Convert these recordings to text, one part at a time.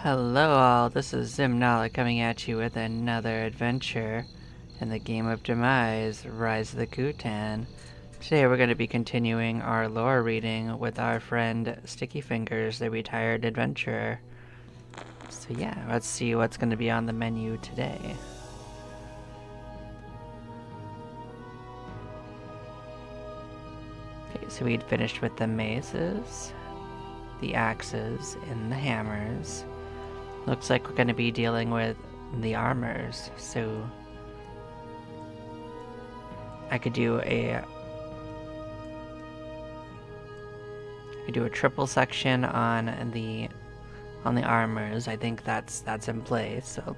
Hello all, this is Zimnala coming at you with another adventure in the game of Demise, Rise of the Kutan. Today we're going to be continuing our lore reading with our friend Sticky Fingers, the retired adventurer. So yeah, let's see what's going to be on the menu today. Okay, so we'd finished with the maces, the axes, and the hammers. Looks like we're going to be dealing with the armors, so I could do a triple section on the armors. I think that's in place. So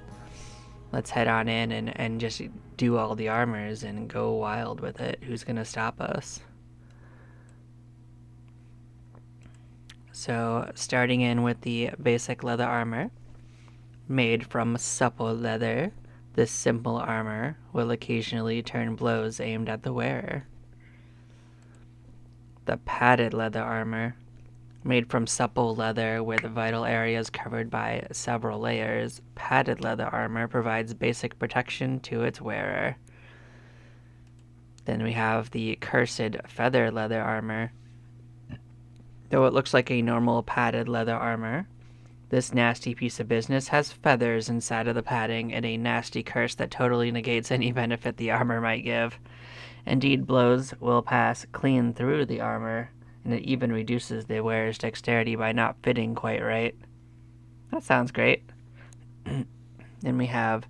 let's head on in and just do all the armors and go wild with it. Who's gonna stop us? So starting in with the basic leather armor, made from supple leather. This simple armor will occasionally turn blows aimed at the wearer. The padded leather armor, made from supple leather with vital areas covered by several layers, padded leather armor provides basic protection to its wearer. Then we have the cursed feather leather armor. Though it looks like a normal padded leather armor, this nasty piece of business has feathers inside of the padding and a nasty curse that totally negates any benefit the armor might give. Indeed, blows will pass clean through the armor, and it even reduces the wearer's dexterity by not fitting quite right. That sounds great. Then we have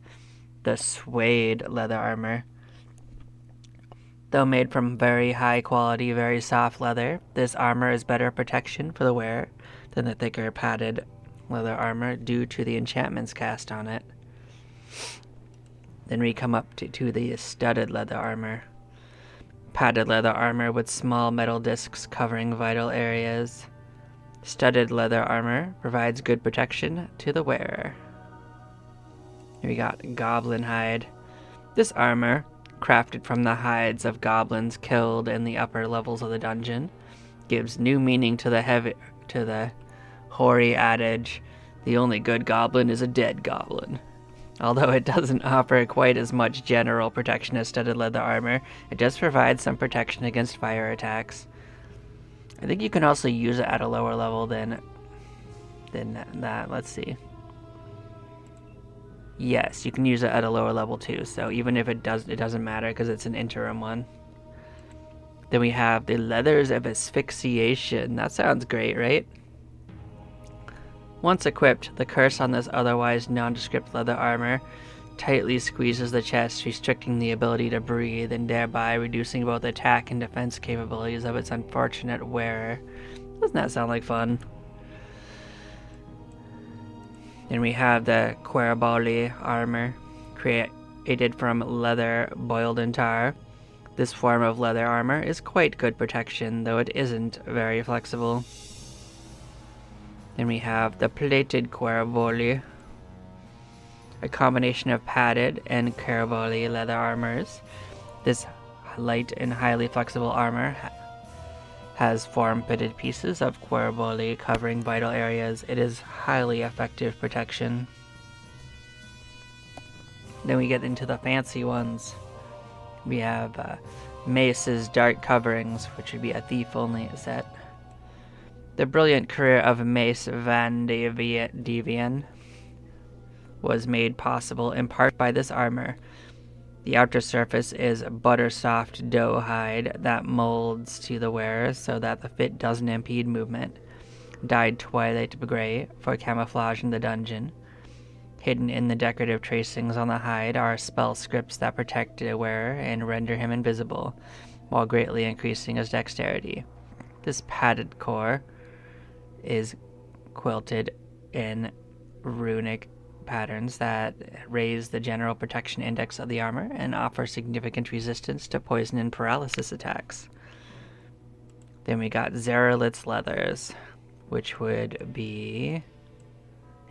the suede leather armor. Though made from very high quality, very soft leather, this armor is better protection for the wearer than the thicker padded leather armor due to the enchantments cast on it. Then we come up to the studded leather armor. Padded leather armor with small metal discs covering vital areas. Studded leather armor provides good protection to the wearer. Here we got goblin hide. This armor, crafted from the hides of goblins killed in the upper levels of the dungeon, gives new meaning to the hoary adage, "The only good goblin is a dead goblin." Although it doesn't offer quite as much general protection as studded leather armor, it does provide some protection against fire attacks. I think you can also use it at a lower level than that. Let's see. Yes, you can use it at a lower level too, so even if it doesn't matter because it's an interim one. Then we have the leathers of asphyxiation. That sounds great, right? Once equipped, the curse on this otherwise nondescript leather armor tightly squeezes the chest, restricting the ability to breathe and thereby reducing both attack and defense capabilities of its unfortunate wearer. Doesn't that sound like fun? Then we have the Querabali armor, created from leather boiled in tar. This form of leather armor is quite good protection, though it isn't very flexible. Then we have the plated Querabali, a combination of padded and Querabali leather armors. This light and highly flexible armor has form-fitted pieces of Querabali covering vital areas. It is highly effective protection. Then we get into the fancy ones. We have Mace's dark coverings, which would be a thief-only set. The brilliant career of Mace Van Devian was made possible in part by this armor. The outer surface is butter-soft dough hide that molds to the wearer so that the fit doesn't impede movement. Dyed twilight gray for camouflage in the dungeon. Hidden in the decorative tracings on the hide are spell scripts that protect the wearer and render him invisible, while greatly increasing his dexterity. This padded core is quilted in runic patterns that raise the general protection index of the armor and offer significant resistance to poison and paralysis attacks. Then we got Zeralit's leathers, which would be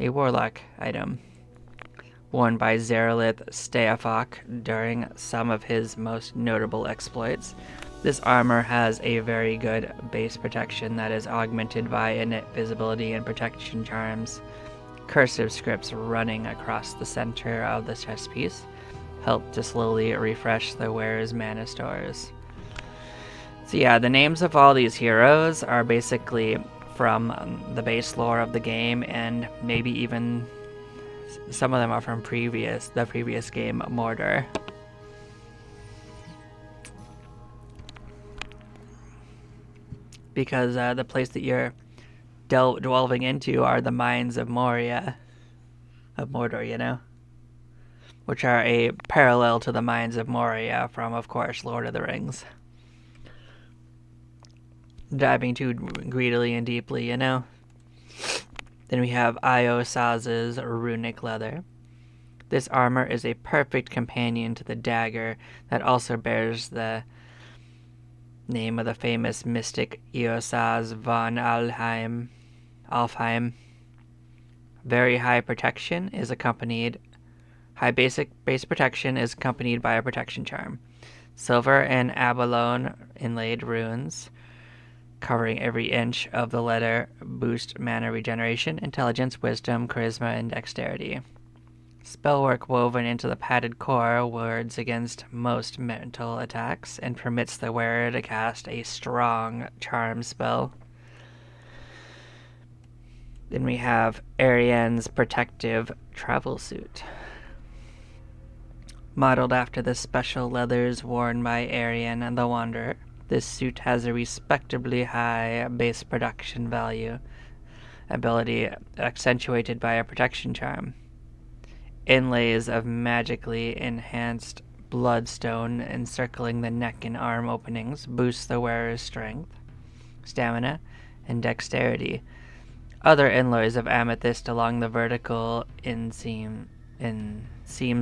a warlock item. Worn by Zeralit Steafok during some of his most notable exploits, this armor has a very good base protection that is augmented by innate visibility and protection charms. cursive scripts running across the center of the chest piece help to slowly refresh the wearer's mana stores. So yeah, the names of all these heroes are basically from the base lore of the game, and maybe even some of them are from the previous game, Mordor. Because the place that you're delving into are the mines of Moria, of Mordor, you know? Which are a parallel to the mines of Moria from, of course, Lord of the Rings. Diving too greedily and deeply, you know? Then we have Io Saz's runic leather. This armor is a perfect companion to the dagger that also bears the name of the famous mystic Eosaz von Alfheim. Very high protection is accompanied. High base protection is accompanied by a protection charm. Silver and abalone inlaid runes covering every inch of the letter boost mana regeneration, intelligence, wisdom, charisma, and dexterity. Spellwork woven into the padded core wards against most mental attacks and permits the wearer to cast a strong charm spell. Then we have Ariane's protective travel suit. Modeled after the special leathers worn by Ariane and the Wanderer, this suit has a respectably high base production value ability accentuated by a protection charm. Inlays of magically enhanced bloodstone encircling the neck and arm openings boost the wearer's strength, stamina, and dexterity. Other inlays of amethyst along the vertical seams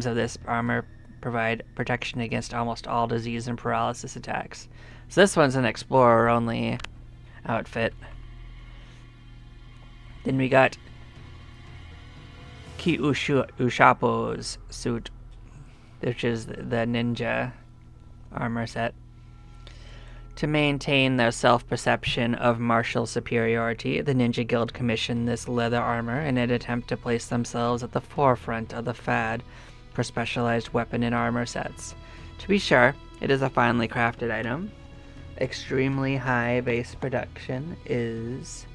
of this armor provide protection against almost all disease and paralysis attacks. So this one's an explorer-only outfit. Then we got Ki Ushapo's suit, which is the ninja armor set. To maintain their self-perception of martial superiority, the Ninja Guild commissioned this leather armor in an attempt to place themselves at the forefront of the fad for specialized weapon and armor sets. To be sure, it is a finely crafted item. Extremely high base production is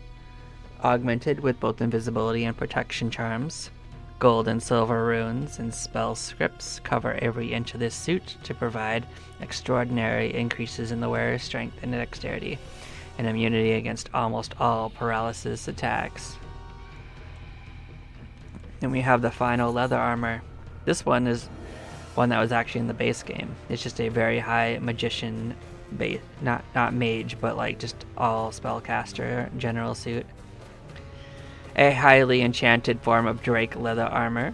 augmented with both invisibility and protection charms. Gold and silver runes and spell scripts cover every inch of this suit to provide extraordinary increases in the wearer's strength and dexterity, and immunity against almost all paralysis attacks. Then we have the final leather armor. This one is one that was actually in the base game. It's just a very high magician base, not mage, but like just all spellcaster general suit. A highly enchanted form of Drake leather armor,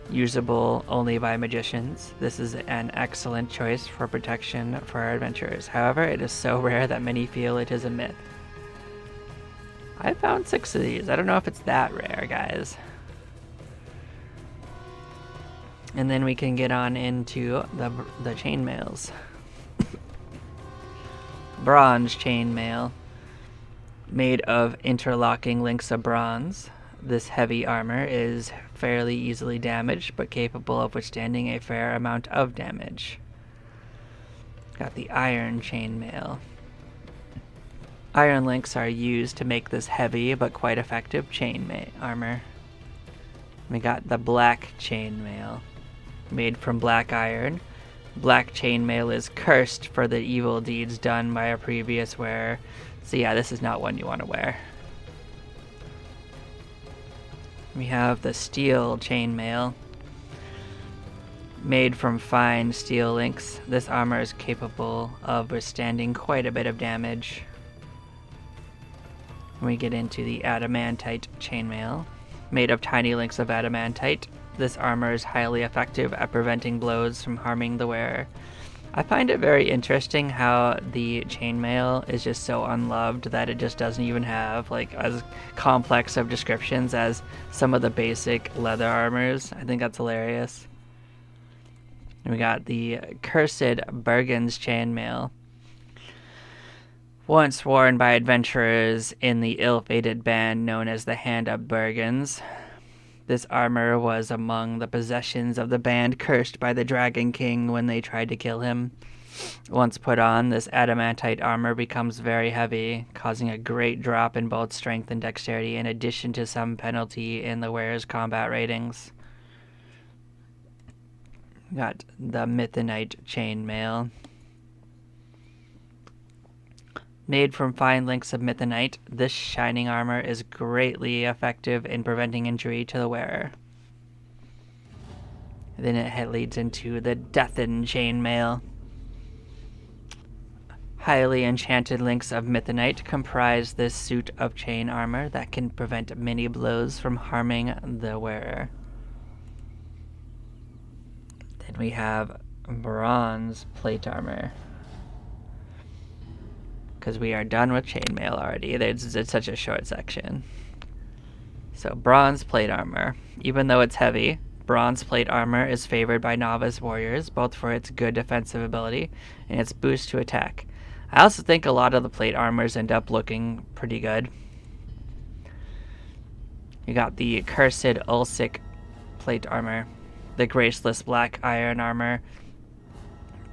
usable only by magicians. This is an excellent choice for protection for our adventurers. However, it is so rare that many feel it is a myth. I found 6 of these. I don't know if it's that rare, guys. And then we can get on into the chainmails. Bronze chainmail. Made of interlocking links of bronze, this heavy armor is fairly easily damaged, but capable of withstanding a fair amount of damage. Got the iron chainmail. Iron links are used to make this heavy but quite effective chainmail armor. We got the black chainmail. Made from black iron, black chainmail is cursed for the evil deeds done by a previous wearer. So yeah, this is not one you want to wear. We have the steel chainmail. Made from fine steel links, this armor is capable of withstanding quite a bit of damage. We get into the adamantite chainmail. Made of tiny links of adamantite, this armor is highly effective at preventing blows from harming the wearer. I find it very interesting how the chainmail is just so unloved that it just doesn't even have like as complex of descriptions as some of the basic leather armors. I think that's hilarious. And we got the cursed Bergen's chainmail. Once worn by adventurers in the ill-fated band known as the Hand of Bergens, This armor was among the possessions of the band cursed by the Dragon King when they tried to kill him. Once put on, this adamantite armor becomes very heavy, causing a great drop in both strength and dexterity, in addition to some penalty in the wearer's combat ratings. Got the Mythonite Chainmail. Made from fine links of Mythonite, this shining armor is greatly effective in preventing injury to the wearer. Then it leads into the Deathen Chainmail. Highly enchanted links of Mythonite comprise this suit of chain armor that can prevent many blows from harming the wearer. Then we have bronze plate armor. Because we are done with chainmail already. It's such a short section. So bronze plate armor. Even though it's heavy, bronze plate armor is favored by novice warriors, both for its good defensive ability and its boost to attack. I also think a lot of the plate armors end up looking pretty good. You got the Cursed Ulsic plate armor. The graceless black iron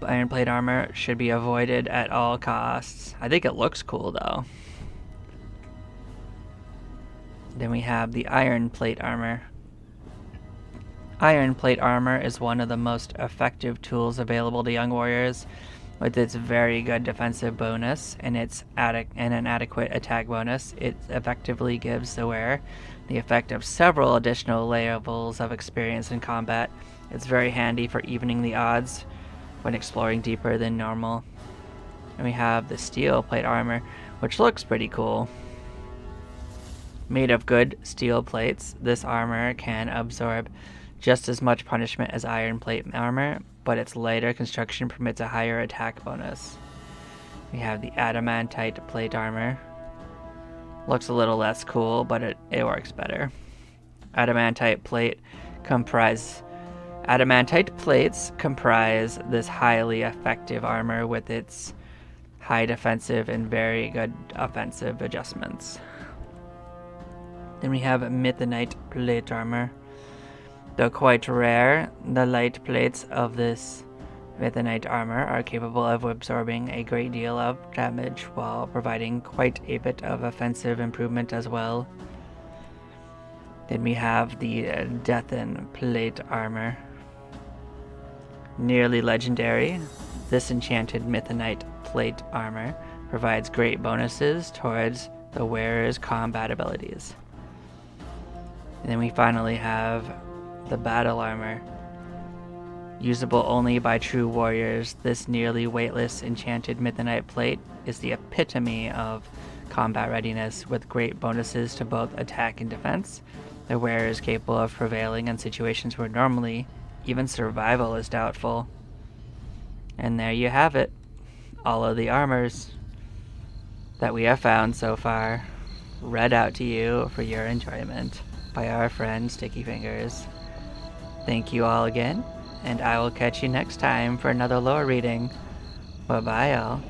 plate armor should be avoided at all costs. I think it looks cool though. Then we have the iron plate armor. Iron plate armor is one of the most effective tools available to young warriors. With its very good defensive bonus and an adequate attack bonus, it effectively gives the wearer the effect of several additional levels of experience in combat. It's very handy for evening the odds when exploring deeper than normal. And we have the steel plate armor, which looks pretty cool. Made of good steel plates, this armor can absorb just as much punishment as iron plate armor, but its lighter construction permits a higher attack bonus. We have the adamantite plate armor. Looks a little less cool, but it works better. Adamantite plates comprise this highly effective armor with its high defensive and very good offensive adjustments. Then we have Mythonite plate armor. Though quite rare, the light plates of this Mythonite armor are capable of absorbing a great deal of damage while providing quite a bit of offensive improvement as well. Then we have the Deathen plate armor. Nearly legendary, this enchanted Mythonite plate armor provides great bonuses towards the wearer's combat abilities. And then we finally have the battle armor. Usable only by true warriors, this nearly weightless enchanted Mythonite plate is the epitome of combat readiness, with great bonuses to both attack and defense. The wearer is capable of prevailing in situations where normally even survival is doubtful. And there you have it. All of the armors that we have found so far, read out to you for your enjoyment by our friend Sticky Fingers. Thank you all again, and I will catch you next time for another lore reading. Bye-bye, all.